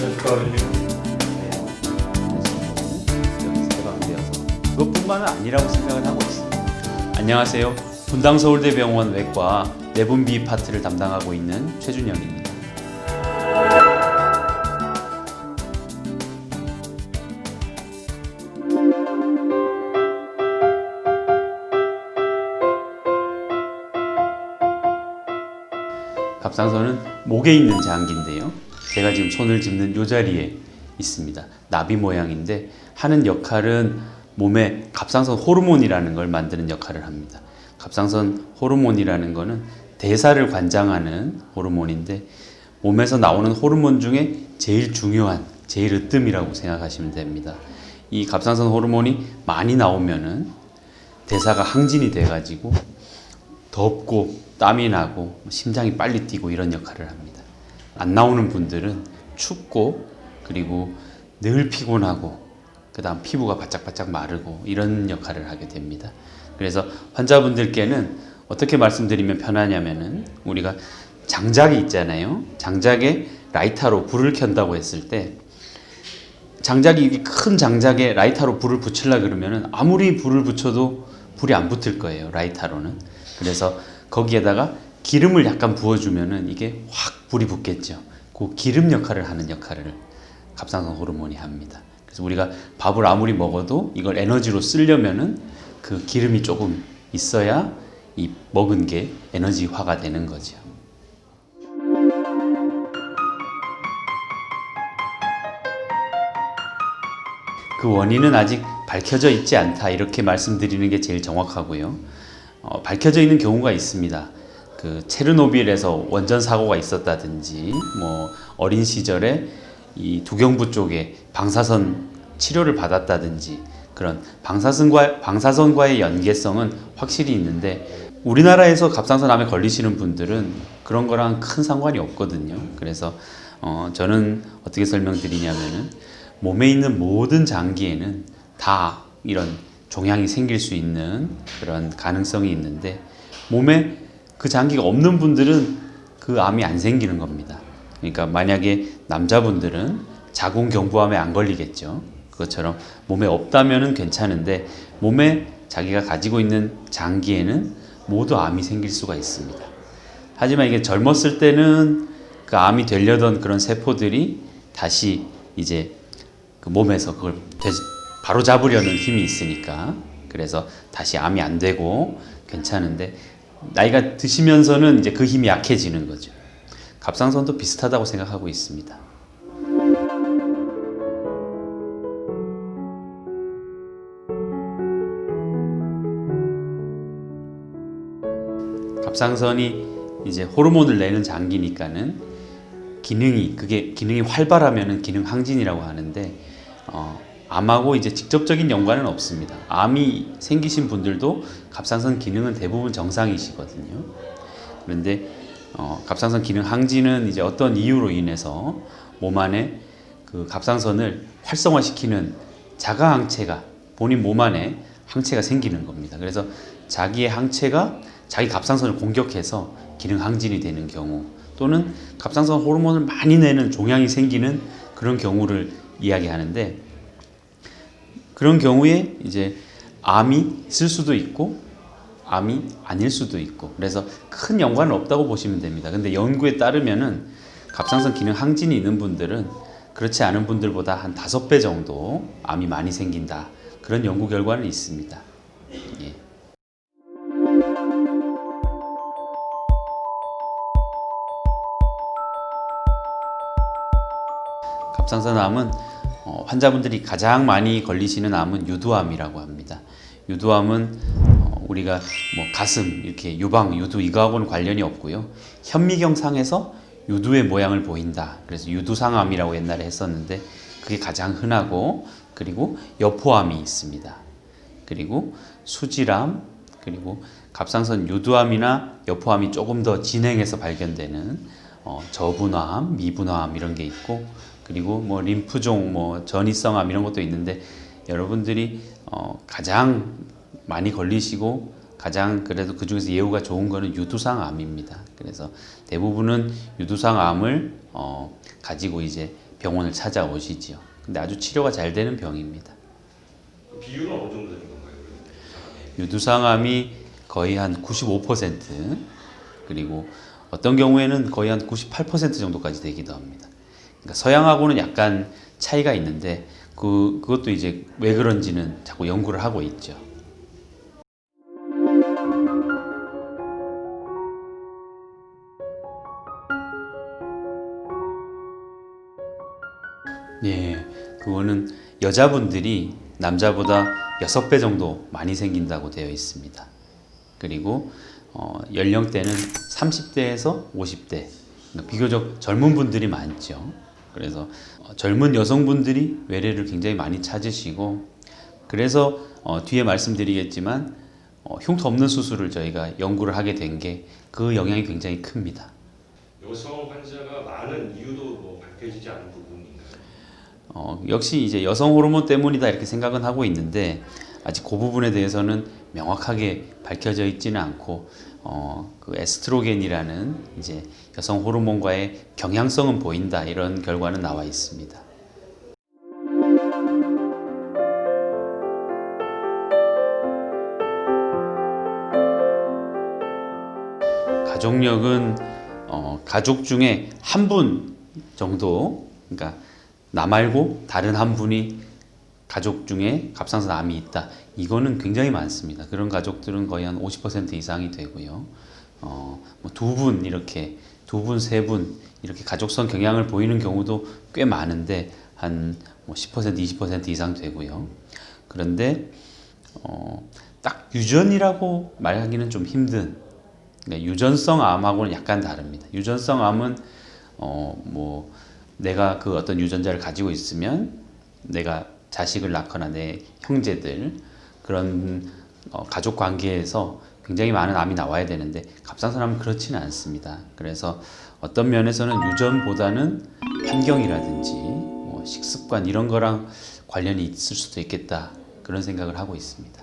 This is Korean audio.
여기서 해방되어서 그것뿐만은 아니라고 생각을 하고 있습니다. 안녕하세요. 분당서울대병원 외과 내분비 파트를 담당하고 있는 최준영입니다. 갑상선은 목에 있는 장기인데요. 제가 지금 손을 짚는 이 자리에 있습니다. 나비 모양인데 하는 역할은 몸에 갑상선 호르몬이라는 걸 만드는 역할을 합니다. 갑상선 호르몬이라는 거는 대사를 관장하는 호르몬인데 몸에서 나오는 호르몬 중에 제일 중요한, 제일 으뜸이라고 생각하시면 됩니다. 이 갑상선 호르몬이 많이 나오면은 대사가 항진이 돼가지고 덥고 땀이 나고 심장이 빨리 뛰고 이런 역할을 합니다. 안 나오는 분들은 춥고 그리고 늘 피곤하고 그 다음 피부가 바짝바짝 마르고 이런 역할을 하게 됩니다. 그래서 환자분들께는 어떻게 말씀드리면 편하냐면은 우리가 장작이 있잖아요. 장작에 라이터로 불을 켠다고 했을 때 장작이 큰 장작에 라이터로 불을 붙이려고 그러면은 아무리 불을 붙여도 불이 안 붙을 거예요. 라이터로는. 그래서 거기에다가 기름을 약간 부어주면은 이게 확 불이 붙겠죠. 그 기름 역할을 하는 역할을 갑상선 호르몬이 합니다. 그래서 우리가 밥을 아무리 먹어도 이걸 에너지로 쓰려면은 그 기름이 조금 있어야 이 먹은 게 에너지화가 되는 거죠. 그 원인은 아직 밝혀져 있지 않다 이렇게 말씀드리는 게 제일 정확하고요. 밝혀져 있는 경우가 있습니다. 그 체르노빌에서 원전 사고가 있었다든지 뭐 어린 시절에 이 두경부 쪽에 방사선 치료를 받았다든지 그런 방사선과의 연계성은 확실히 있는데 우리나라에서 갑상선암에 걸리시는 분들은 그런 거랑 큰 상관이 없거든요. 그래서 저는 어떻게 설명드리냐면은 몸에 있는 모든 장기에는 다 이런 종양이 생길 수 있는 그런 가능성이 있는데 몸에 그 장기가 없는 분들은 그 암이 안 생기는 겁니다. 그러니까 만약에 남자분들은 자궁경부암에 안 걸리겠죠. 그것처럼 몸에 없다면은 괜찮은데 몸에 자기가 가지고 있는 장기에는 모두 암이 생길 수가 있습니다. 하지만 이게 젊었을 때는 그 암이 되려던 그런 세포들이 다시 이제 그 몸에서 그걸 바로 잡으려는 힘이 있으니까 그래서 다시 암이 안 되고 괜찮은데 나이가 드시면서는 이제 그 힘이 약해지는 거죠. 갑상선도 비슷하다고 생각하고 있습니다. 갑상선이 이제 호르몬을 내는 장기니까는 기능이 활발하면은 기능 항진이라고 하는데 암하고 이제 직접적인 연관은 없습니다. 암이 생기신 분들도 갑상선 기능은 대부분 정상이시거든요. 그런데 갑상선 기능 항진은 이제 어떤 이유로 인해서 몸 안에 그 갑상선을 활성화시키는 자가 항체가 본인 몸 안에 항체가 생기는 겁니다. 그래서 자기의 항체가 자기 갑상선을 공격해서 기능 항진이 되는 경우 또는 갑상선 호르몬을 많이 내는 종양이 생기는 그런 경우를 이야기하는데 그런 경우에 이제 암이 있을 수도 있고 암이 아닐 수도 있고 그래서 큰 연관은 없다고 보시면 됩니다. 근데 연구에 따르면은 갑상선 기능 항진이 있는 분들은 그렇지 않은 분들보다 한 5배 정도 암이 많이 생긴다. 그런 연구 결과는 있습니다. 예. 갑상선암은 환자분들이 가장 많이 걸리시는 암은 유두암이라고 합니다. 유두암은 우리가 뭐 가슴 이렇게 유방, 유두 이거하고는 관련이 없고요. 현미경 상에서 유두의 모양을 보인다. 그래서 유두상암이라고 옛날에 했었는데 그게 가장 흔하고 그리고 여포암이 있습니다. 그리고 수질암 그리고 갑상선 유두암이나 여포암이 조금 더 진행해서 발견되는 저분화암, 미분화암 이런 게 있고 그리고 뭐 림프종, 뭐 전이성암 이런 것도 있는데 여러분들이 가장 많이 걸리시고 가장 그래도 그 중에서 예후가 좋은 거는 유두상암입니다. 그래서 대부분은 유두상암을 가지고 이제 병원을 찾아오시지요. 근데 아주 치료가 잘 되는 병입니다. 비율은 어느 정도 되는 건가요? 유두상암이 거의 한 95%, 그리고 어떤 경우에는 거의 한 98% 정도까지 되기도 합니다. 그러니까 서양하고는 약간 차이가 있는데 그것도 이제 왜 그런지는 자꾸 연구를 하고 있죠. 예, 그거는 여자분들이 남자보다 6배 정도 많이 생긴다고 되어 있습니다. 그리고 연령대는 30대에서 50대, 비교적 젊은 분들이 많죠. 그래서 젊은 여성분들이 외래를 굉장히 많이 찾으시고, 그래서 뒤에 말씀드리겠지만 흉터 없는 수술을 저희가 연구를 하게 된 게 그 영향이 굉장히 큽니다. 여성 환자가 많은 이유도 뭐 밝혀지지 않은 부분인가요? 역시 이제 여성 호르몬 때문이다 이렇게 생각은 하고 있는데 아직 그 부분에 대해서는 명확하게 밝혀져 있지는 않고 그 에스트로겐이라는 이제 여성 호르몬과의 경향성은 보인다 이런 결과는 나와 있습니다. 가족력은 가족 중에 한 분 정도, 그러니까 나 말고 다른 한 분이 가족 중에 갑상선 암이 있다. 이거는 굉장히 많습니다. 그런 가족들은 거의 한 50% 이상이 되고요. 두 분 이렇게 두 분, 세 분 이렇게 가족성 경향을 보이는 경우도 꽤 많은데 한 10%, 20% 이상 되고요. 그런데 딱 유전이라고 말하기는 좀 힘든. 그러니까 유전성 암하고는 약간 다릅니다. 유전성 암은 내가 그 어떤 유전자를 가지고 있으면 내가 자식을 낳거나 내 형제들 그런 가족 관계에서 굉장히 많은 암이 나와야 되는데 갑상선 암은 그렇지는 않습니다. 그래서 어떤 면에서는 유전보다는 환경이라든지 식습관 이런 거랑 관련이 있을 수도 있겠다 그런 생각을 하고 있습니다.